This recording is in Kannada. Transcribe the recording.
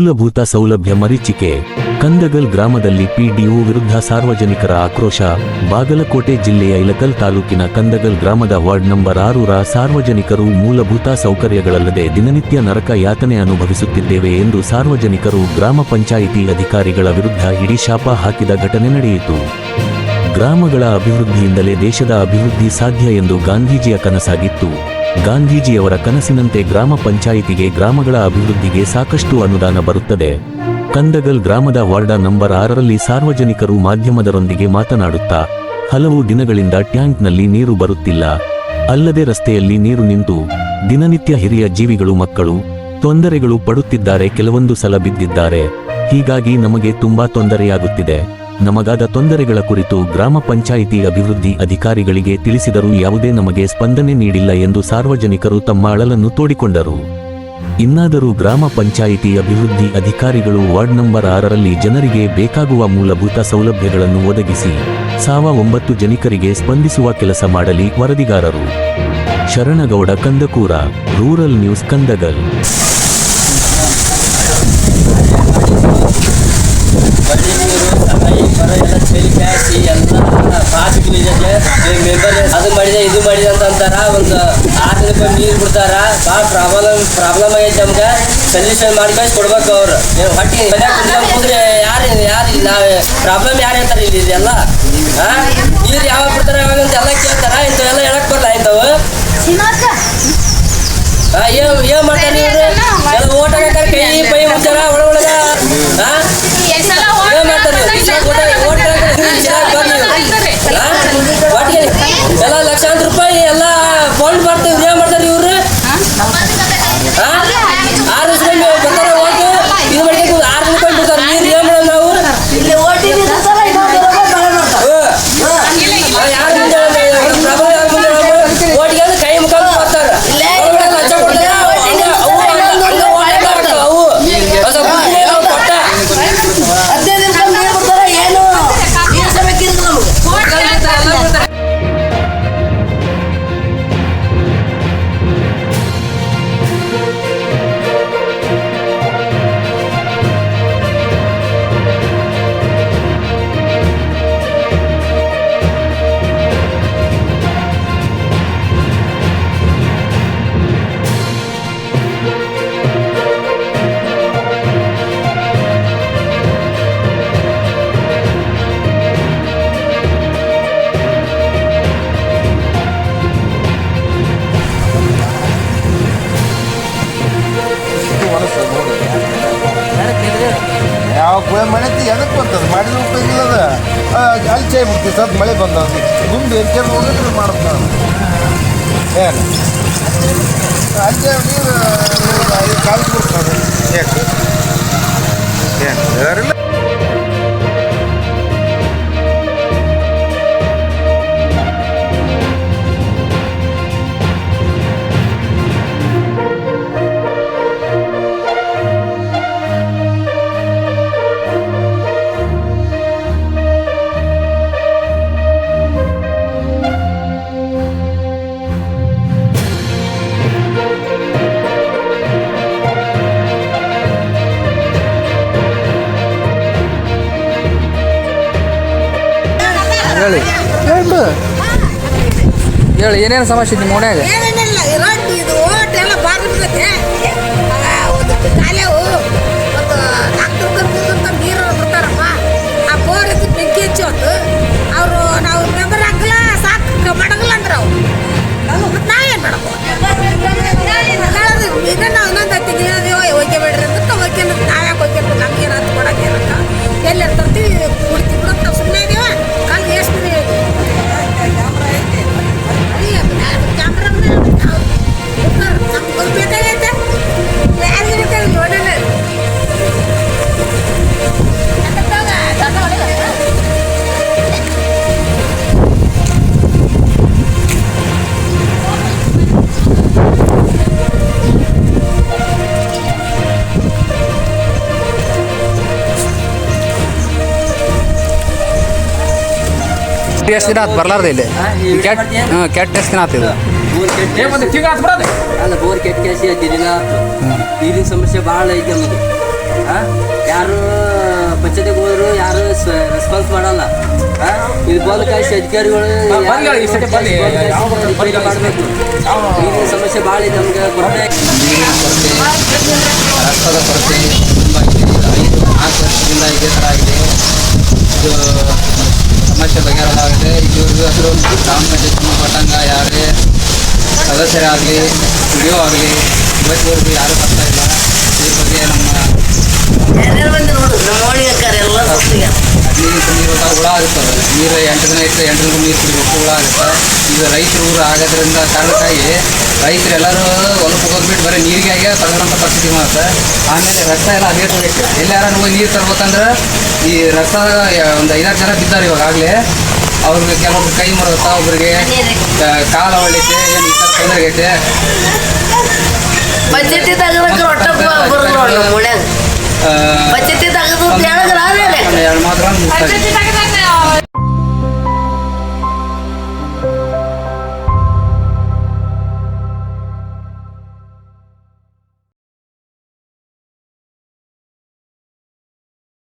ಮೂಲಭೂತ ಸೌಲಭ್ಯ ಮರೀಚಿಕೆ. ಕಂದಗಲ್ ಗ್ರಾಮದಲ್ಲಿ ಪಿಡಿಒ ವಿರುದ್ಧ ಸಾರ್ವಜನಿಕರ ಆಕ್ರೋಶ. ಬಾಗಲಕೋಟೆ ಜಿಲ್ಲೆಯ ಇಳಕಲ್ ತಾಲೂಕಿನ ಕಂದಗಲ್ ಗ್ರಾಮದ ವಾರ್ಡ್ ನಂಬರ್ 6ರ ಸಾರ್ವಜನಿಕರು ಮೂಲಭೂತ ಸೌಕರ್ಯಗಳಲ್ಲದೆ ದಿನನಿತ್ಯ ನರಕ ಯಾತನೆ ಅನುಭವಿಸುತ್ತಿದ್ದೇವೆ ಎಂದು ಸಾರ್ವಜನಿಕರು ಗ್ರಾಮ ಪಂಚಾಯಿತಿ ಅಧಿಕಾರಿಗಳ ವಿರುದ್ಧ ಇಡೀ ಶಾಪ ಹಾಕಿದ ಘಟನೆ ನಡೆಯಿತು. ಗ್ರಾಮಗಳ ಅಭಿವೃದ್ಧಿಯಿಂದಲೇ ದೇಶದ ಅಭಿವೃದ್ಧಿ ಸಾಧ್ಯ ಎಂದು ಗಾಂಧೀಜಿಯ ಕನಸಾಗಿತ್ತು. ಗಾಂಧೀಜಿಯವರ ಕನಸಿನಂತೆ ಗ್ರಾಮ ಪಂಚಾಯಿತಿಗೆ ಗ್ರಾಮಗಳ ಅಭಿವೃದ್ಧಿಗೆ ಸಾಕಷ್ಟು ಅನುದಾನ ಬರುತ್ತದೆ. ಕಂದಗಲ್ ಗ್ರಾಮದ ವಾರ್ಡ ನಂಬರ್ 6ರಲ್ಲಿ ಸಾರ್ವಜನಿಕರು ಮಾಧ್ಯಮದರೊಂದಿಗೆ ಮಾತನಾಡುತ್ತಾ, ಹಲವು ದಿನಗಳಿಂದ ಟ್ಯಾಂಕ್ನಲ್ಲಿ ನೀರು ಬರುತ್ತಿಲ್ಲ, ಅಲ್ಲದೆ ರಸ್ತೆಯಲ್ಲಿ ನೀರು ನಿಂತು ದಿನನಿತ್ಯ ಹಿರಿಯ ಜೀವಿಗಳು ಮಕ್ಕಳು ತೊಂದರೆಗಳು ಪಡುತ್ತಿದ್ದಾರೆ, ಕೆಲವೊಂದು ಸಲ ಬಿದ್ದಿದ್ದಾರೆ. ಹೀಗಾಗಿ ನಮಗೆ ತುಂಬಾ ತೊಂದರೆಯಾಗುತ್ತಿದೆ. ನಮಗಾದ ತೊಂದರೆಗಳ ಕುರಿತು ಗ್ರಾಮ ಪಂಚಾಯಿತಿ ಅಭಿವೃದ್ಧಿ ಅಧಿಕಾರಿಗಳಿಗೆ ತಿಳಿಸಿದರೂ ಯಾವುದೇ ನಮಗೆ ಸ್ಪಂದನೆ ನೀಡಿಲ್ಲ ಎಂದು ಸಾರ್ವಜನಿಕರು ತಮ್ಮ ಅಳಲನ್ನು ತೋಡಿಕೊಂಡರು. ಇನ್ನಾದರೂ ಗ್ರಾಮ ಪಂಚಾಯಿತಿ ಅಭಿವೃದ್ಧಿ ಅಧಿಕಾರಿಗಳು ವಾರ್ಡ್ ನಂಬರ್ 6ರಲ್ಲಿ ಜನರಿಗೆ ಬೇಕಾಗುವ ಮೂಲಭೂತ ಸೌಲಭ್ಯಗಳನ್ನು ಒದಗಿಸಿ 9 ಜನರಿಗೆ ಸ್ಪಂದಿಸುವ ಕೆಲಸ ಮಾಡಲಿ. ವರದಿಗಾರರು ಶರಣಗೌಡ ಕಂದಕೂರ, ರೂರಲ್ ನ್ಯೂಸ್, ಕಂದಗಲ್. ಅದು ಮಾಡಿದೆ ಇದು ಮಾಡಿದೆ ಅಂತ ಅಂತಾರ. ಒಂದು 6 ರೂಪಾಯಿ ನೀರು ಬಿಡ್ತಾರ. ಭಾಳ ಪ್ರಾಬ್ಲಮ್ ಆಗೈತೆ. ನಮ್ಗೆ ಸೊಲ್ಯೂಷನ್ ಮಾಡ್ಕೊಂಡು ಕೊಡ್ಬೇಕು. ಅವ್ರು ಹೊಟ್ಟಿ ಕೂತ್ರೆ ಯಾರು ನಾವು ಪ್ರಾಬ್ಲಮ್ ಯಾರು ಹೇಳ್ತಾರೆ ಇಲ್ಲಿ ಇದೆಲ್ಲ. ನೀರು ಯಾವಾಗ ಬಿಡ್ತಾರೆ ಯಾವಾಗ ಅಂತ ಎಲ್ಲ ಕೇಳ್ತಾರ. ಇಂಥವೆಲ್ಲ ಹೇಳಕ್ ಬರಲ್ಲ. ಇಂಥವು ಏನ್ ಮಾಡ್ತಾರೆ ಇವ್ರು ಎಲ್ಲ ಓಟ್ ಹಾಕ್ತಾರೆ. ಕೈ ಪೈ ಮುಚ್ಚಾರ ಒಳಗ ಎಲ್ಲ ಲಕ್ಷಾಂತರ ರೂಪಾಯಿ ಎಲ್ಲ ಫಂಡ್ ಬರ್ತೀವಿ. ಏನ್ ಮಾಡ್ತಾರೆ ಇವ್ರು? 6 ವರ್ಷ ಬರ್ತಾರೆ ಓಟ್ ಇದು ಮಾಡಿ 6 ರೂಪಾಯಿ ಬಿಡ್ತಾರೆ. ನೀರು ಏನ್ ಮಾಡೋದು ನಾವು? ಓಟಿಗೆ ಕೈ ಮುಖಾಂತರ ಬರ್ತಾರೆ. ಲಂಚ ಕೊಡ್ತಾರೆ. ಯಾವ ಮಳೆ ಎದಕ್ಕೆ ಬರ್ತದೆ? ಮಾಡಿದ್ರೆ ಉಪಯೋಗ ಇಲ್ಲದ ಅಲ್ಲಿ ಚೈ ಬಿಡ್ತೀವಿ. ಸದ್ ಮಳೆ ಬಂದ ಮುಂದೆ ಎರ್ಕೆಲ್ ಹೋಗಿದ್ರೆ ಮಾಡುತ್ತೆ ಏನು ಅಲ್ಲಿ ನೀರು ಕಾಲು ಬಿಡ್ತದೆ. ಯಾಕೆ ಏನು ಯಾರಿಲ್ಲ. ಹೇಳಿ ಹೇಳಿ ಏನೇನು ಸಮಸ್ಯೆ ನಿಮ್ಮ ಓಣ್ಯಾಗ? ಏನೇನಿಲ್ಲ, ಇದು ಓಟೆಲ್ಲ ಬಾರ್ ಬಿಡ್ತೈತೆ. ಕಾಲೇವು ಮತ್ತು ಡಾಕ್ಟರ್ ನೀರು ಬಿಡ್ತಾರಪ್ಪ. ಆ ಬೋರ್ ಇದ್ದು ಬೆಂಕಿ ಹಚ್ಚಿ ಹೊತ್ತು ಅವರು ನಾವು ಮೆಂಬರ್ ಹಾಕಲ್ಲ ಸಾಕು ಮಾಡಂಗಿಲ್ಲ ಅಂದ್ರೆ ಅವು ಮತ್ತು ನಾವೇನು ಮಾಡಬೇಕು? ಈಗ ನಾವು ಇನ್ನೊಂದು ಹತ್ತಿಗೆ ಒಯ್ಕೆ ಬೇಡ್ರಿ ಅಂತ ಒಯ್ಕೆ ನಾವ್ಯಾಕೆ ಒಯ್ಕೆ ನಮ್ಗೇನು ಹತ್ತು ಕೊಡೋಕೆ ಏನಂತ ಎಲ್ಲಿ ತರ್ತೀವಿ ಕುಡ್ತೀವಿ ಬಿಡೋದು. ನಾವು ಸುಮ್ಮನೆ ಇದೀವ. ಅಲ್ಲಿ ಎಷ್ಟು ದಿನ ಕ್ಯಾಮ್ರಾ ನಮ್ಗೆ ಬೇಕಾಗೈತೆ. ಯಾರಿಗೆ ಬೇಕಾಗಿ ನೋಡೋಣ. ಎಷ್ಟು ದಿನ ಆತು ಬರ್ಲಾರ್ದೆ ಇಲ್ಲಿ ಕೆಟ್ಟ ಎಷ್ಟು ದಿನ ಆತಿದ್ದು? ಅಲ್ಲ ಬೋರ್ ಕೆಟ್ಟ ಕ್ಯಾಸಿ ದಿನ ನೀರಿನ ಸಮಸ್ಯೆ ಭಾಳ ಐತೆ ನಮಗೆ. ಯಾರು ಪಂಚಾಯತಿಗೆ ಹೋದ್ರು ಯಾರು ರೆಸ್ಪಾನ್ಸ್ ಮಾಡಲ್ಲ. ಇದು ಬಂದ ಕಾಯಿಸಿ ಅಧಿಕಾರಿಗಳು ಮಾಡಬೇಕು. ನೀರಿನ ಸಮಸ್ಯೆ ಭಾಳ ಇದೆ ನಮ್ಗೆ. ನೀರಿನ ಕೊರತೆ, ರಕ್ತದ ಕೊರತೆ ತುಂಬ ಇದೆ. 5-4 ವರ್ಷದಿಂದ ಇದೇ ಥರ ಇದೆ. ಇದು ಸಮಸ್ಯೆ ಬಗೆಹರಿಸಲಾಗಿದೆ. ಇದುವರೆಗೂ ಅದ್ರ ಗ್ರಾಮ ಪಂಚಾಯತ್ ಸಂಬಂಧಪಟ್ಟಂಗ ಯಾರೇ ಸದಸ್ಯರಾಗಲಿ ವಿಡಿಯೋ ಆಗಲಿ ಇವತ್ತಿವರೆಗೂ ಯಾರೂ ಬರ್ತಾ ಇಲ್ಲ. ಇದ್ರ ಬಗ್ಗೆ ಹದಿನೈದು ನೀರು ಹುಳ ಆಗುತ್ತವೆ. ನೀರು 8 ದಿನ ಇಟ್ಟರೆ 8 ದಿನ ನೀರು ಕುಡಿಬೇಕು, ಹುಳ ಆಗುತ್ತೆ. ಈಗ ರೈತರು ಊರು ಆಗೋದ್ರಿಂದ ಕಾರಣಕ್ಕಾಗಿ ರೈತರೆಲ್ಲರೂ ಹೊಲಕ್ಕೆ ಹೋಗ್ಬಿಟ್ಟು ಬರೀ ನೀರಿಗಾಗಿ ತಗೊಳ್ಳೋಂಥ ಪರಿಸ್ಥಿತಿ ಮಾಡುತ್ತೆ. ಆಮೇಲೆ ರಕ್ತ ಎಲ್ಲ ಅದೇ ಹೋಗೈತೆ. ಎಲ್ಲಾರ ಹೋಗಿ ನೀರು ತರ್ಬೇಕಂದ್ರೆ ಈ ರಕ್ತದ ಒಂದು 5-6 ಜನ ಬಿದ್ದಾರೆ ಇವಾಗಲೇ. ಅವ್ರಿಗೆ ಕೆಲವೊಬ್ರು ಕೈ ಮುರಿಯುತ್ತಾ, ಒಬ್ರಿಗೆ ಕಾಲ ಹೊಳಿತೆ, ಏನು ಈ ಥರ ತೊಂದರೆ ಆಗೈತೆ. ಬಜೆಟ್ ತೆಗೆದು ಮಾತ್ರ